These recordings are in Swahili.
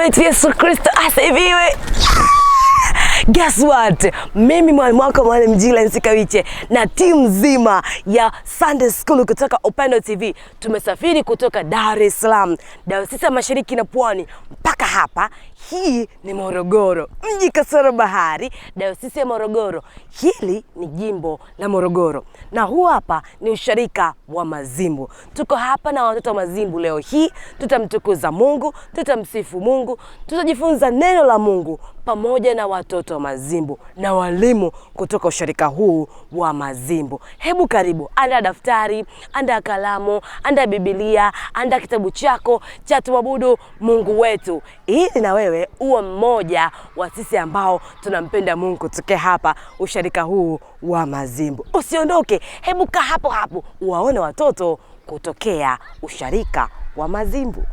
wetu Yesu Kristo asifiwe. Guess what? Mimi mwalimu wako Mwalimu Jila Sikawiche na timu nzima ya Sunday School kutoka Upendo TV tumesafiri kutoka Dar es Salaam, Dayosisi ya Mashariki na Pwani mpaka hapa. Hii ni Morogoro, mji kasoro bahari, Dayosisi ya Morogoro. Hili ni jimbo la Morogoro na huu hapa ni usharika wa Mazimbu. Tuko hapa na watoto wa Mazimbu. Leo hii tutamtukuza Mungu, tutamsifu Mungu, tutajifunza neno la Mungu pamoja na watoto wa Mazimbu na walimu kutoka usharika huu wa Mazimbu. Hebu karibu, anda daftari, anda kalamu, anda Biblia, anda kitabu chako cha tumwabudu Mungu wetu, ili na wewe uwe mmoja wa sisi ambao tunampenda Mungu kutoka hapa usharika huu wa Mazimbu. Usiondoke, hebu kaa hapo hapo uwaone watoto kutokea usharika wa Mazimbu.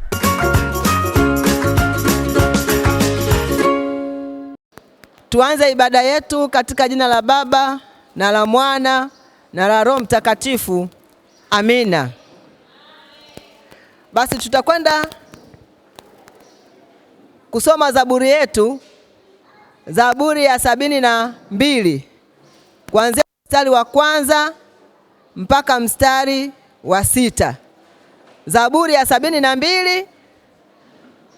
Tuanze ibada yetu katika jina la Baba na la Mwana na la Roho Mtakatifu. Amina. Basi tutakwenda kusoma Zaburi yetu, Zaburi ya 72, kuanzia mstari wa 1 mpaka mstari wa 6. Zaburi ya 72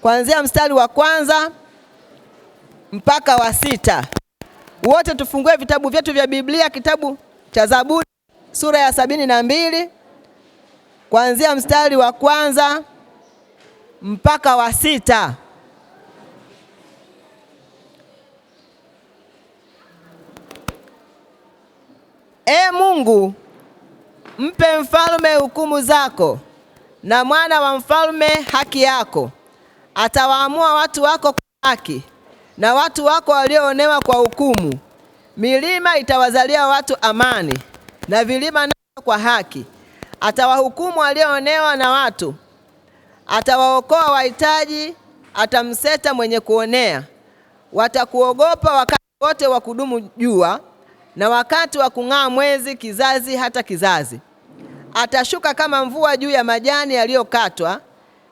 kuanzia mstari wa 1 mpaka wa 6. Wote tufungue vitabu vyetu vya Biblia, kitabu cha Zaburi sura ya 72 kuanzia mstari wa 1 mpaka wa 6. Ee Mungu, mpe mfalme hukumu zako, na mwana wa mfalme haki yako. Atawaamua watu wako kwa haki, na watu wako walioonewa kwa hukumu. Milima itawazalia watu amani, na vilima nao kwa haki. Atawahukumu walioonewa na watu, atawaokoa wahitaji, atamseta mwenye kuonea. Watakuogopa wakati wote wa kudumu jua, na wakati wa kung'aa mwezi, kizazi hata kizazi. Atashuka kama mvua juu ya majani yaliyokatwa,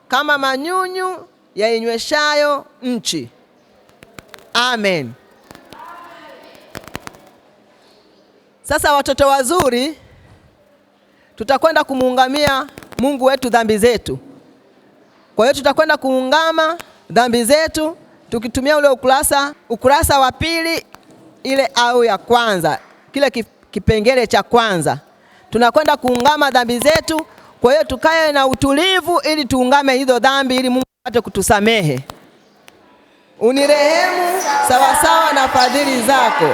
kama manyunyu yainyweshayo nchi. Amen. Sasa watoto wazuri, tutakwenda kumuungamia Mungu wetu dhambi zetu. Kwa hiyo tutakwenda kuungama dhambi zetu tukitumia ule ukurasa wa 2 ile au ya kwanza, kile kipengele cha kwanza. Tunakwenda kuungama dhambi zetu. Kwa hiyo tukae na utulivu ili tuungame hizo dhambi ili Mungu apate kutusamehe. Unirehemu sawasawa na fadhili zako.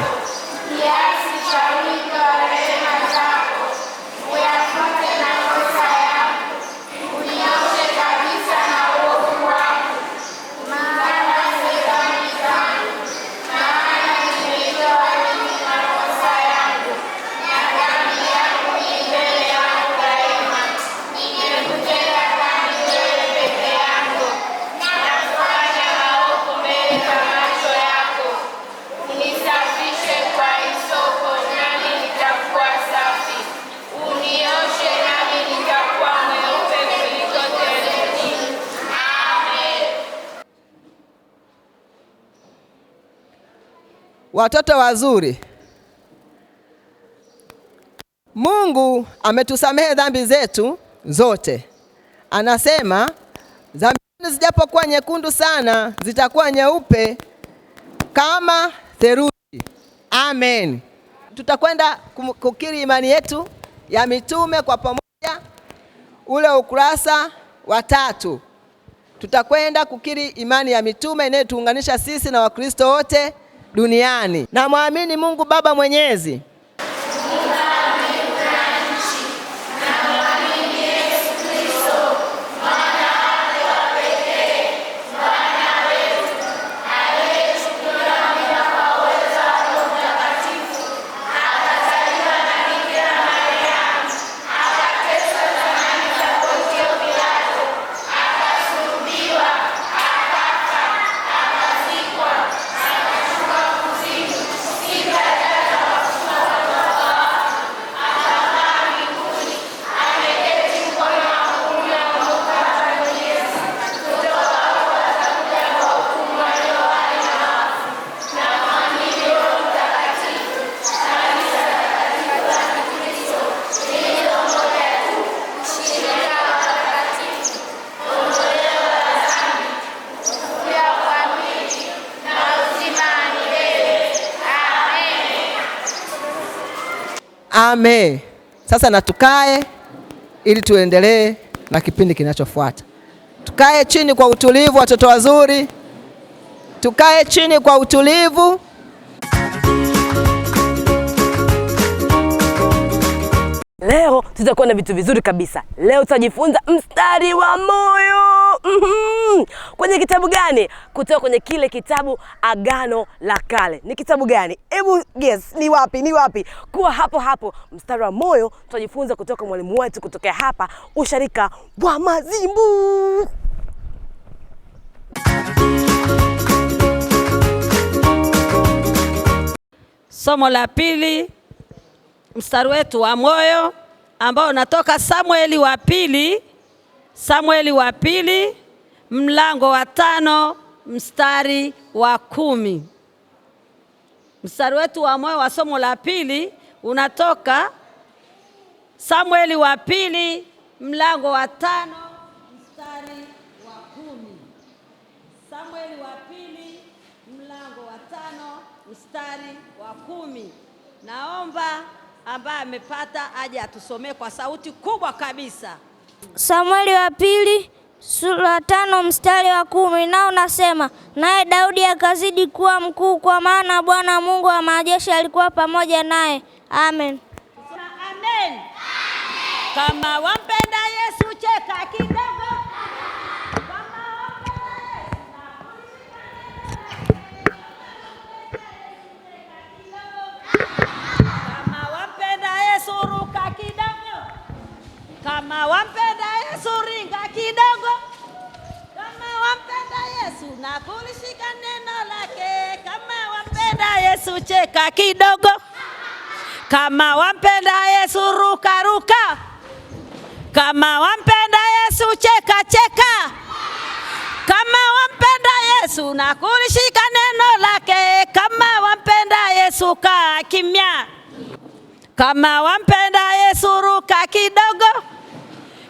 Watoto wazuri, Mungu ametusamehe dhambi zetu zote. Anasema dhambi zijapokuwa nyekundu sana, zitakuwa nyeupe kama theluji. Amen. Tutakwenda kukiri imani yetu ya mitume kwa pamoja, ule ukurasa wa 3. Tutakwenda kukiri imani ya mitume inayotuunganisha sisi na Wakristo wote duniani. Na muamini Mungu Baba Mwenyezi, Amen. Sasa na tukae ili tuendelee na kipindi kinachofuata. Tukae chini kwa utulivu, watoto wazuri. Tukae chini kwa utulivu. Leo tutakuwa na vitu vizuri kabisa. Leo tutajifunza mstari wa moyo. Kwenye kitabu gani? Kutoka kwenye kile kitabu Agano la Kale. Ni kitabu gani? Hebu guess, ni wapi? Ni wapi? Kuwa hapo hapo. Mstari wa moyo tutajifunza kutoka mwalimu wetu kutoka hapa usharika wa Mazimbu. Somo la pili, mstari wetu wa moyo ambao unatoka Samueli wa pili mlango wa 5 mstari wa 10. Mstari wetu wa moyo wa somo la pili unatoka Samueli wa pili mlango wa 5 mstari wa 10. Samueli wa pili mlango wa 5 mstari wa 10. Naomba ambaye amepata aje atusomee kwa sauti kubwa kabisa. Samueli wa pili sura 5 mstari wa 10, nao unasema, naye Daudi akazidi kuwa mkuu, kwa maana Bwana Mungu wa majeshi alikuwa pamoja naye. Amen. Amen. Kama wampenda Yesu cheka kidogo. Kama wampenda Yesu ringa kidogo. Kama wampenda Yesu na kulishika neno lake. Kama wampenda Yesu cheka kidogo. Kama wampenda Yesu ruka ruka. Kama wampenda Yesu cheka cheka. Kama wampenda Yesu na kulishika neno lake. Kama wampenda Yesu kaa kimya. Kama wampenda Yesu ruka kidogo.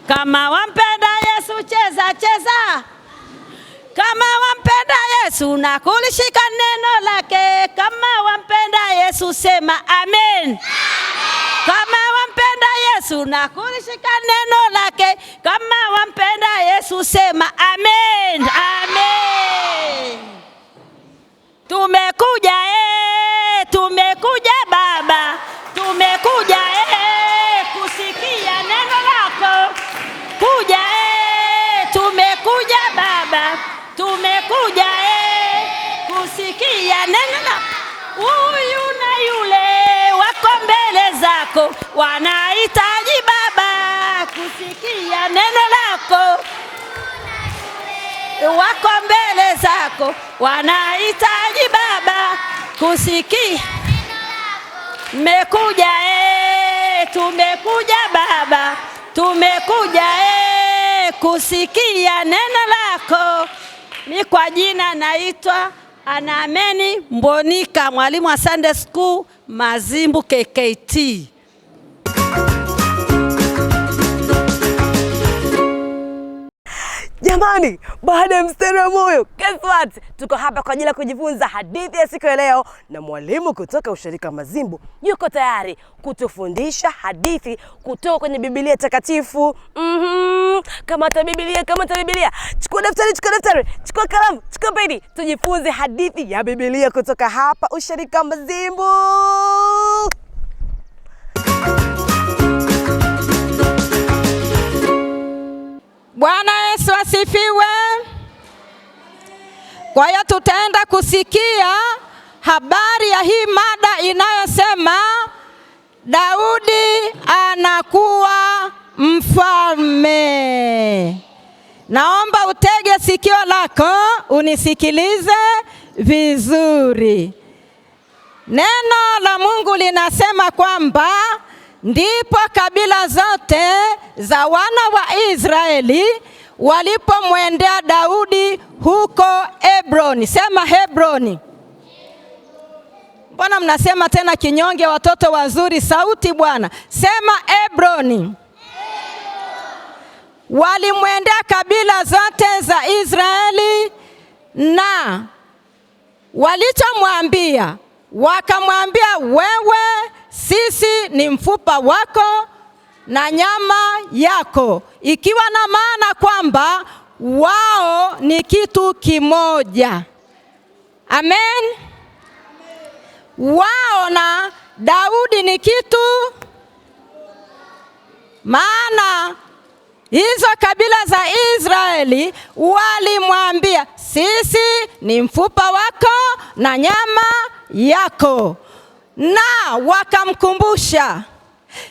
Kama wampenda Yesu cheza cheza. Kama wampenda Yesu na kulishika neno lake. Kama wampenda Yesu sema amen. Kama wampenda Yesu na kulishika neno lake. Kama wampenda Yesu sema amen. Amen. Tumekuja tumekuja Baba. Tumekuja kusikia neno lako. Kuja tumekuja Baba. Tumekuja kusikia neno lako. Huyu na yule wako mbele zako, wanahitaji Baba kusikia neno lako. Wako mbele zako, wanahitaji Baba kusikia. Tumekuja tumekuja Baba. Tumekuja kusikia neno lako. Mimi kwa jina naitwa Anameni Mbonika, mwalimu wa Sunday School Mazimbu KKT. Jamani, baada ya mstari wa moyo, guess what? Tuko hapa kwa ajili ya kujifunza hadithi ya siku ya leo, na mwalimu kutoka usharika Mazimbu yuko tayari kutufundisha hadithi kutoka kwenye Biblia takatifu. Kamata Biblia. Chukua daftari, chukua kalamu, chukua peni. Tujifunze hadithi ya Biblia kutoka hapa usharika Mazimbu. Bwana Yesu asifiwe. Kwa hiyo tutaenda kusikia habari ya hii mada inayosema Daudi anakuwa mfalme. Naomba utege sikio lako unisikilize vizuri. Neno la Mungu linasema kwamba ndipo kabila zote za wana wa Israeli walipomwendea Daudi huko Hebroni. Sema Hebroni. Mbona mnasema tena kinyonge, watoto wazuri? Sauti bwana. Sema Hebroni. Walimwendea kabila zote za Israeli, na walichomwambia wakamwambia, wewe sisi ni mfupa wako na nyama yako, ikiwa na maana kwamba wao ni kitu kimoja. Amen. Wao na Daudi ni kitu, maana hizo kabila za Israeli walimwambia, sisi ni mfupa wako na nyama yako. Na wakamkumbusha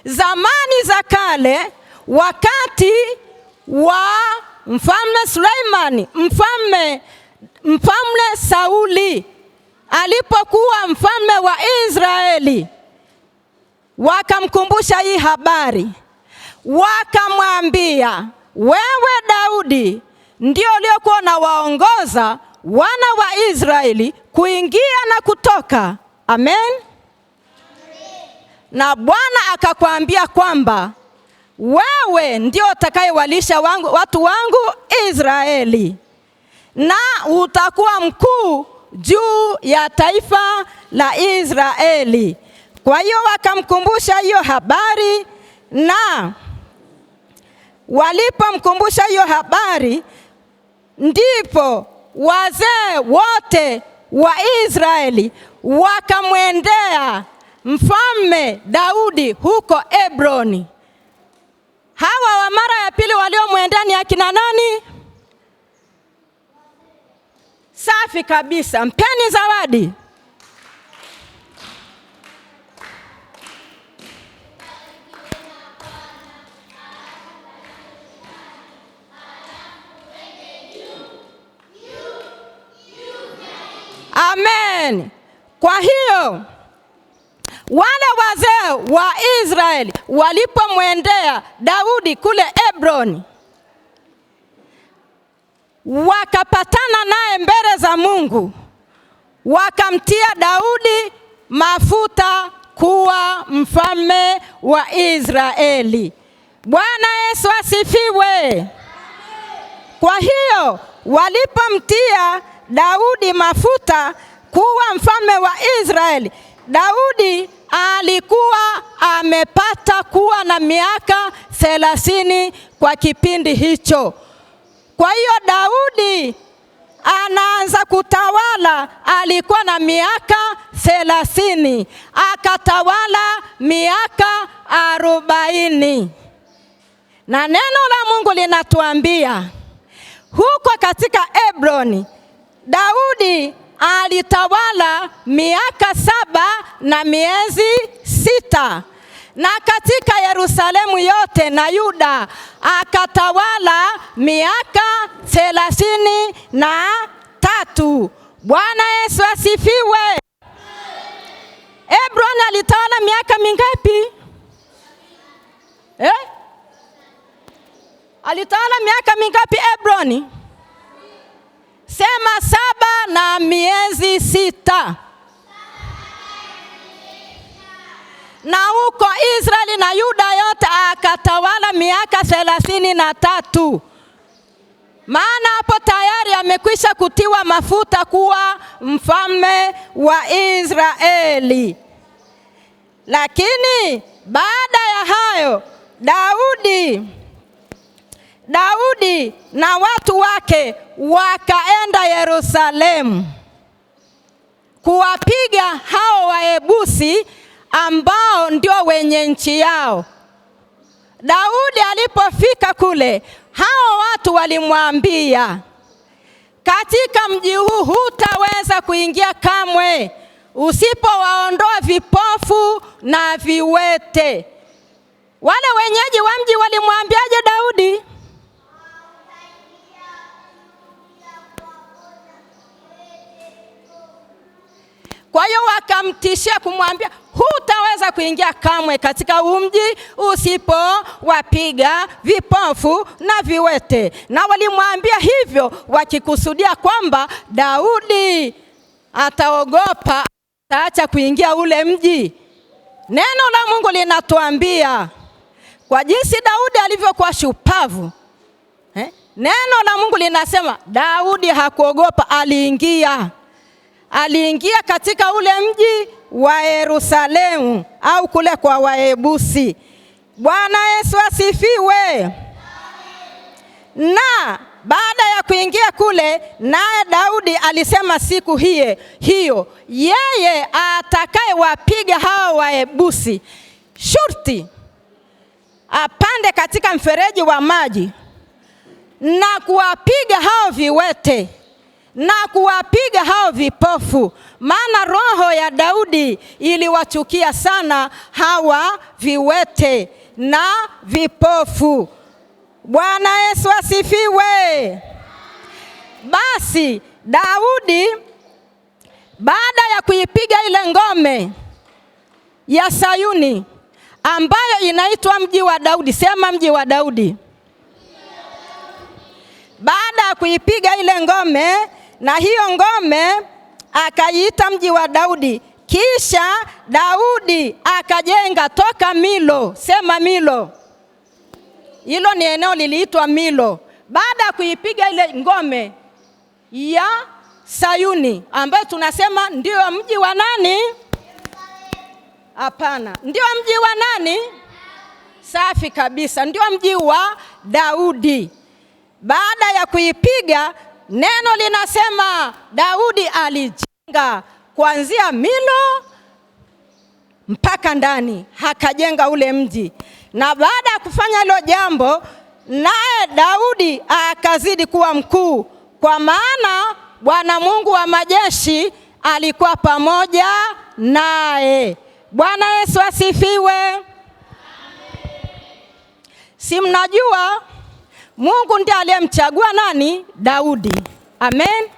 zamani za kale, wakati wa mfalme Suleimani, mfalme Sauli alipokuwa mfalme wa Israeli, wakamkumbusha hii habari. Wakamwambia, wewe Daudi ndio uliokuwa unawaongoza wana wa Israeli kuingia na kutoka. Amen. Na Bwana akakwambia kwamba wewe ndio utakayewalisha watu wangu Israeli, na utakuwa mkuu juu ya taifa la Israeli. Kwa hiyo wakamkumbusha hiyo habari, na walipomkumbusha hiyo habari, ndipo wazee wote wa Israeli wakamwendea mfalme Daudi huko Hebroni. Hawa wa mara ya pili waliomwendea ni akina nani? Safi kabisa, mpeni zawadi. Amen. Kwa hiyo wale wazee wa Israeli walipomwendea Daudi kule Hebroni, wakapatana naye mbele za Mungu, wakamtia Daudi mafuta kuwa mfalme wa Israeli. Bwana Yesu asifiwe. Kwa hiyo walipomtia Daudi mafuta kuwa mfalme wa Israeli, Daudi alikuwa amepata kuwa na miaka 30 kwa kipindi hicho. Kwa hiyo Daudi anaanza kutawala, alikuwa na miaka 30, akatawala miaka 40. Na neno la Mungu linatuambia huko katika Hebroni, Daudi alitawala miaka 7 na miezi 6. Na katika Yerusalemu yote na Yuda akatawala miaka 33. Bwana Yesu asifiwe. Hebroni alitawala miaka mingapi? Alitawala miaka mingapi Hebroni? Sema 7 na miezi 6. Na huko Israeli na Yuda yote akatawala miaka 33. Maana hapo tayari amekwisha kutiwa mafuta kuwa mfalme wa Israeli. Lakini baada ya hayo Daudi na watu wake wakaenda Yerusalemu kuwapiga hao Wayebusi ambao ndio wenye nchi yao. Daudi alipofika kule, hao watu walimwambia, katika mji huu hutaweza kuingia kamwe usipowaondoa vipofu na viwete. Wale wenyeji wa mji walimwambiaje Daudi? Kwa hiyo wakamtishia kumwambia, hutaweza kuingia kamwe katika mji usipowapiga vipofu na viwete. Na walimwambia hivyo wakikusudia kwamba Daudi ataogopa, ataacha kuingia ule mji. Neno la Mungu linatuambia kwa jinsi Daudi alivyokuwa shupavu. Neno la Mungu linasema Daudi hakuogopa, aliingia katika ule mji wa Yerusalemu au kule kwa Wayebusi. Bwana Yesu asifiwe. Na baada ya kuingia kule, naye Daudi alisema siku hiyo yeye atakayewapiga hao Wayebusi shurti apande katika mfereji wa maji na kuwapiga hao viwete na kuwapiga hao vipofu, maana roho ya Daudi iliwachukia sana hawa viwete na vipofu. Bwana Yesu asifiwe. Basi Daudi baada ya kuipiga ile ngome ya Sayuni ambayo inaitwa mji wa Daudi, sema mji wa Daudi. Baada ya kuipiga ile ngome, na hiyo ngome akaiita mji wa Daudi, kisha Daudi akajenga toka Milo, sema Milo. Hilo ni eneo liliitwa Milo. Baada ya kuipiga ile ngome ya Sayuni ambayo tunasema ndio mji wa nani? Hapana, ndio mji wa nani? Safi kabisa, ndio mji wa Daudi. Baada ya kuipiga, neno linasema Daudi alijenga kuanzia Milo mpaka ndani, akajenga ule mji. Na baada ya kufanya hilo jambo, naye Daudi akazidi kuwa mkuu, kwa maana Bwana Mungu wa majeshi alikuwa pamoja naye. Bwana Yesu asifiwe. Si mnajua Mungu ndiye aliyemchagua nani? Daudi. Amen.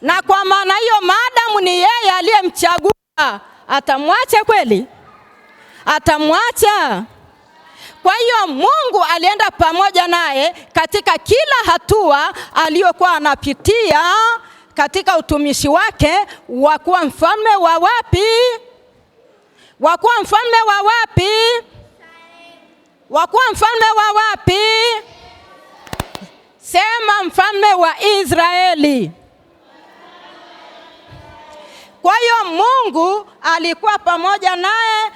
Na kwa maana hiyo, maadamu ni yeye aliyemchagua, atamwacha kweli? Atamwacha? Kwa hiyo Mungu alienda pamoja naye katika kila hatua aliyokuwa anapitia katika utumishi wake wa kuwa mfalme wa wapi? Wa kuwa mfalme wa wapi? Wa kuwa mfalme wa wapi? Sema mfalme wa Israeli. Kwa hiyo Mungu alikuwa pamoja naye,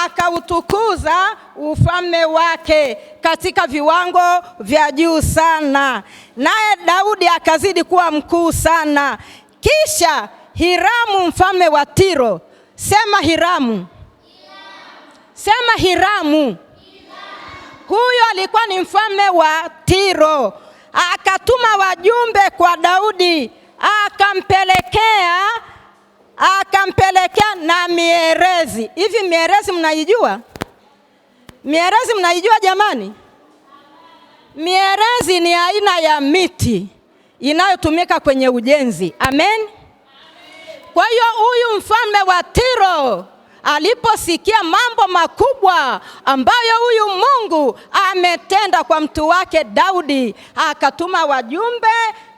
akautukuza ufalme wake katika viwango vya juu sana. Naye Daudi akazidi kuwa mkuu sana. Kisha Hiramu mfalme wa Tiro, sema Hiramu. Sema Hiramu. Huyo alikuwa ni mfalme wa Tiro. Akatuma wajumbe kwa Daudi, akampelekea na mierezi. Hivi mierezi mnaijua? Mierezi mnaijua jamani? Mierezi ni aina ya miti inayotumika kwenye ujenzi. Amen. Kwa hiyo huyu mfalme wa Tiro aliposikia mambo makubwa ambayo huyu Mungu ametenda kwa mtu wake Daudi, akatuma wajumbe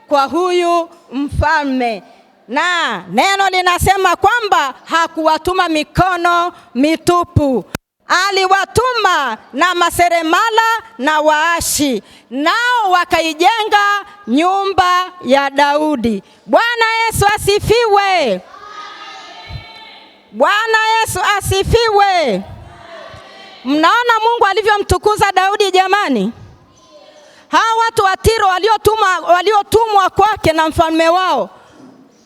kwa huyu mfalme. Na neno linasema kwamba hakuwatuma mikono mitupu. Aliwatuma na maseremala na waashi, nao wakaijenga nyumba ya Daudi. Bwana Yesu asifiwe. Bwana Yesu asifiwe. Mnaona Mungu alivyomtukuza Daudi jamani? Hawa watu wa Tiro waliotumwa kwake na mfalme wao,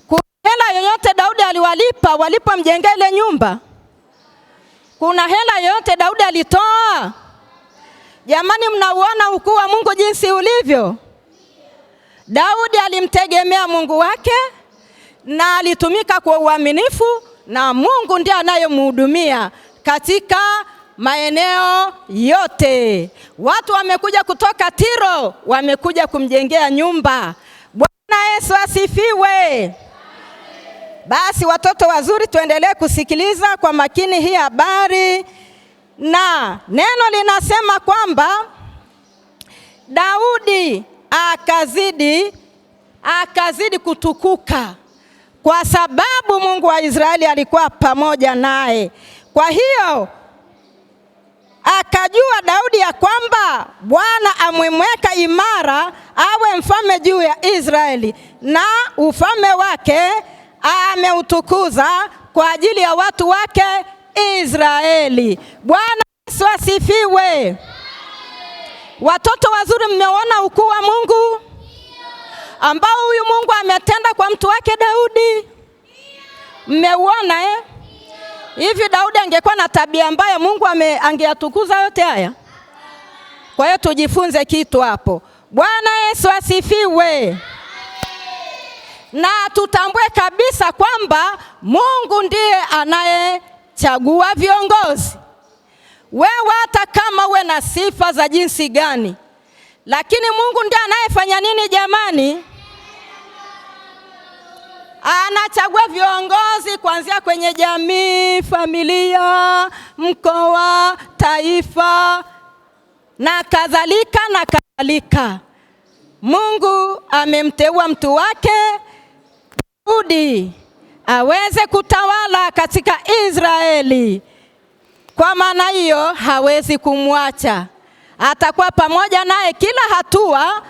kuna hela yoyote Daudi aliwalipa walipomjengea ile nyumba? Kuna hela yoyote Daudi alitoa? Jamani, mnauona ukuu wa Mungu jinsi ulivyo? Daudi alimtegemea Mungu wake na alitumika kwa uaminifu, na Mungu ndiye anayemhudumia katika maeneo yote. Watu wamekuja kutoka Tiro, wamekuja kumjengea nyumba. Bwana Yesu asifiwe. Basi watoto wazuri, tuendelee kusikiliza kwa makini hii habari. Na neno linasema kwamba Daudi akazidi kutukuka kwa sababu Mungu wa Israeli alikuwa pamoja naye. Kwa hiyo akajua Daudi ya kwamba Bwana amemweka imara awe mfalme juu ya Israeli, na ufalme wake ameutukuza kwa ajili ya watu wake Israeli. Bwana Yesu asifiwe. Watoto wazuri, mmeona ukuu wa Mungu ambao huyu Mungu ametenda kwa mtu wake Daudi? Mmeuona Hivi Daudi angekuwa na tabia mbaya, Mungu angeyatukuza yote haya? Kwa hiyo tujifunze kitu hapo. Bwana Yesu asifiwe. Na tutambue kabisa kwamba Mungu ndiye anayechagua viongozi. Wewe hata kama uwe na sifa za jinsi gani, lakini Mungu ndiye anayefanya nini jamani? Anachagua viongozi kuanzia kwenye jamii, familia, mkoa, taifa na kadhalika na kadhalika. Mungu amemteua mtu wake Daudi aweze kutawala katika Israeli. Kwa maana hiyo hawezi kumwacha. Atakuwa pamoja naye kila hatua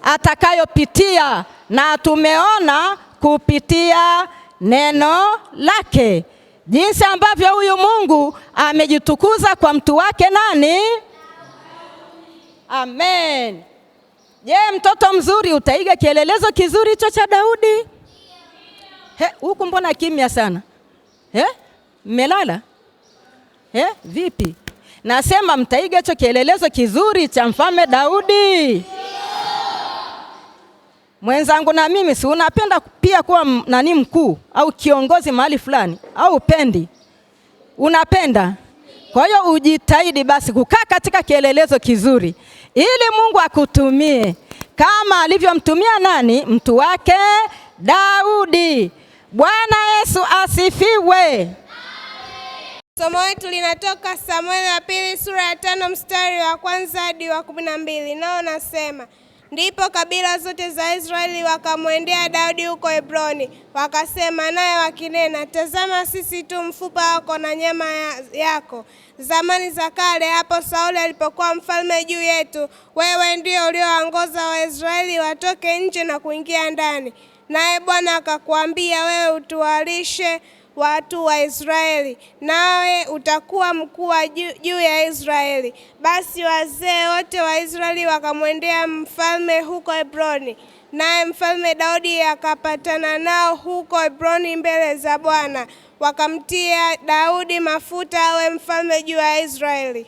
atakayopitia, na tumeona kupitia neno lake jinsi ambavyo huyu Mungu amejitukuza kwa mtu wake nani? Amen. Je, mtoto mzuri utaiga kielelezo kizuri hicho cha Daudi? Huku mbona kimya sana? Mmelala? Vipi? Nasema mtaiga hicho kielelezo kizuri cha mfalme Daudi. Mwenzangu na mimi, si unapenda pia kuwa mkuu au kiongozi mahali fulani, au upendi? Unapenda? Kwa hiyo ujitahidi basi kukaa katika kielelezo kizuri ili Mungu akutumie kama alivyomtumia nani? Mtu wake Daudi. Bwana Yesu asifiwe. Somo letu linatoka Samueli wa pili sura ya 5 mstari wa 1 hadi wa 12. Nao nasema, ndipo kabila zote za Israeli wakamwendea Daudi huko Hebroni, wakasema naye wakinena, tazama sisi tu mfupa wako na nyama yako. Zamani za kale, hapo Sauli alipokuwa mfalme juu yetu, wewe ndio ulioongoza Waisraeli watoke nje na kuingia ndani. Naye Bwana akakuambia, wewe utuwalishe watu wa Israeli, nawe utakuwa mkuu juu ya Israeli. Basi wazee wote wa Israeli wakamwendea mfalme huko Hebroni, naye mfalme Daudi akapatana nao huko Hebroni mbele za Bwana. Wakamtia Daudi mafuta awe mfalme juu ya Israeli.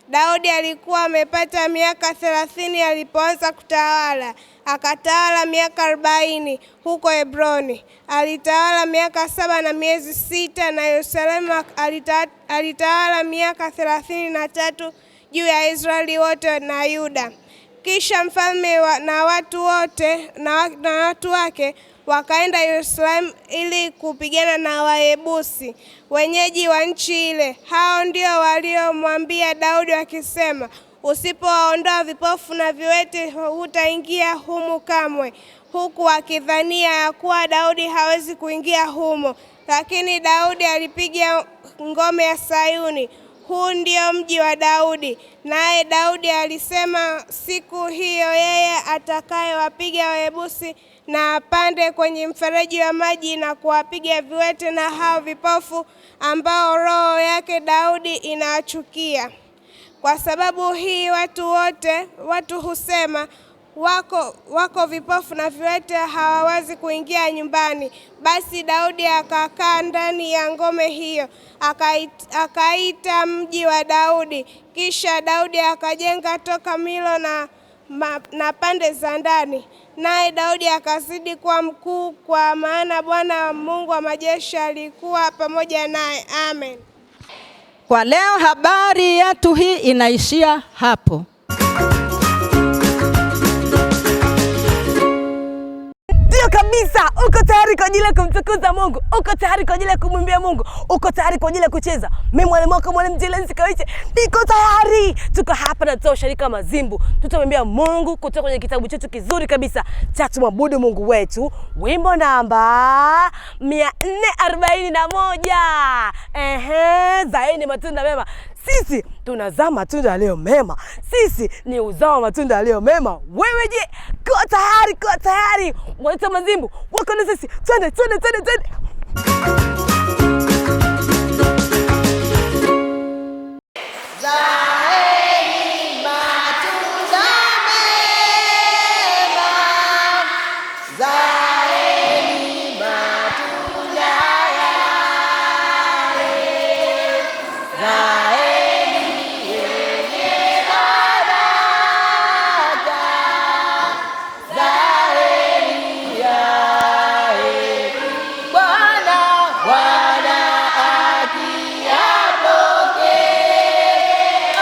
Daudi alikuwa amepata miaka 30 alipoanza kutawala. Akatawala miaka 40 huko Hebroni. Alitawala miaka 7 na miezi 6, na Yerusalemu alitawala miaka 33 juu ya Israeli wote na Yuda. Kisha mfalme na watu wote na watu wake wakaenda Yerusalemu ili kupigana na Wayebusi, wenyeji wa nchi ile. Hao ndio waliomwambia Daudi wakisema, usipowaondoa vipofu na viwete hutaingia humu kamwe, huku wakidhania ya kuwa Daudi hawezi kuingia humo. Lakini Daudi alipiga ngome ya Sayuni, huu ndio mji wa Daudi. Naye Daudi alisema, siku hiyo yeye atakayewapiga Wayebusi na apande kwenye mfereji wa maji na kuwapiga viwete na hao vipofu ambao roho yake Daudi inawachukia. Kwa sababu hii watu husema, wako vipofu na viwete hawawezi kuingia nyumbani. Basi Daudi akakaa ndani ya ngome hiyo, akaita mji wa Daudi. Kisha Daudi akajenga toka Milo na pande za ndani. Naye Daudi akazidi kuwa mkuu, kwa maana Bwana Mungu wa majeshi alikuwa pamoja naye. Amen. Kwa leo habari yetu hii inaishia hapo. Ndio kabisa, uko tayari kwa ajili ya kumtukuza Mungu? Uko tayari kwa ajili ya kumwimbia Mungu? Uko tayari kwa ajili ya kucheza? Mimi mwalimu wako Mwalimu Jilani Sikawiche, niko tayari. Tuko hapa na tutoa sharika Mazimbu. Tutamwimbia Mungu kutoka kwenye kitabu chetu kizuri kabisa cha Tumwabudu Mungu Wetu, wimbo namba 441. Zaeni matunda mema. Sisi tunazaa matunda yaliyo mema. Sisi ni uzao wa matunda yaliyo mema. Wewe je, kwa tayari? Kwa tayari? Waleta Mazimbu wako na sisi. Twende. zaeni matunda mema, zaeni matunda yale, zaeni yenye baraka, zaeni ya heri. Bwana akiyapokea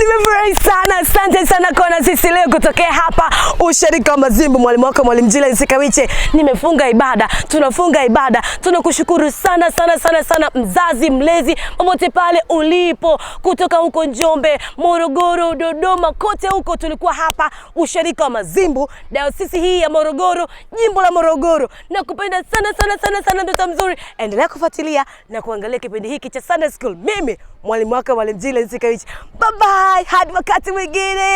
Nimefurahi sana. Asante sana kwa na sisi leo kutokea hapa Usharika wa Mazimbu. Mwalimu wako Mwalimu Jila Sikawiche. Nimefunga ibada. Tunafunga ibada. Tunakushukuru sana sana sana sana mzazi, mlezi, popote pale ulipo, kutoka huko Njombe, Morogoro, Dodoma, kote huko tulikuwa hapa Usharika wa Mazimbu, dayosisi hii ya Morogoro, jimbo la Morogoro. Nakupenda sana sana sana sana mtoto mzuri. Endelea kufuatilia na kuangalia kipindi hiki cha Sunday School. Mimi mwalimu wako Mwalimu Jila Sikawiche. Bye bye, hadi wakati mwingine.